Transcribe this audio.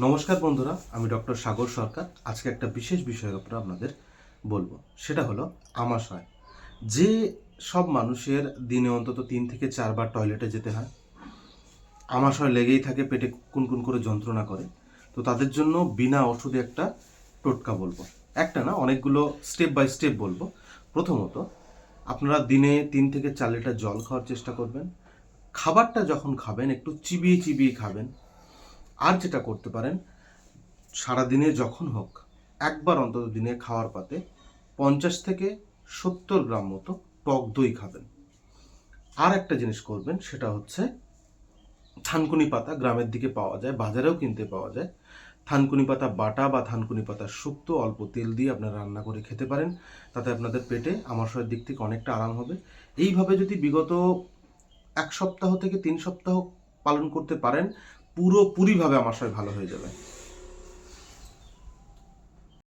নমস্কার বন্ধুরা, আমি ডক্টর সাগর সরকার। আজকে একটা বিশেষ বিষয়ের উপর আপনাদের বলবো, সেটা হলো আমাশয়। যে সব মানুষের দিনে অন্তত 3 থেকে 4 বার টয়লেটে যেতে হয়, আমাশয় লেগেই থাকে, পেটে কুনকুন করে যন্ত্রণা করে, তো তাদের জন্য বিনা ওষুধে একটা টোটকা বলবো। একটা না, অনেকগুলো স্টেপ বাই স্টেপ বলবো। প্রথমত, আপনারা দিনে 3 থেকে 4 লিটার জল খাওয়ার চেষ্টা করবেন। খাবারটা যখন খাবেন একটু চিবিয়ে চিবিয়ে খাবেন। আর যেটা করতে পারেন, সারাদিনে যখন হোক একবার অন্তত দিনে খাওয়ার পাতে 50 থেকে 70 গ্রাম মতো টক দই খাবেন। আর একটা জিনিস করবেন, সেটা হচ্ছে থানকুনি পাতা গ্রামের দিকে পাওয়া যায়, বাজারেও কিনতে পাওয়া যায়। থানকুনি পাতা বাটা বা থানকুনি পাতা শুক্তো অল্প তেল দিয়ে আপনারা রান্না করে খেতে পারেন। তাতে আপনাদের পেটে আমাশয়ের দিক থেকে অনেকটা আরাম হবে। এইভাবে যদি বিগত 1 সপ্তাহ থেকে 3 সপ্তাহ পালন করতে পারেন, পুরোপুরিভাবে আমাশয় ভালো হয়ে যাবে।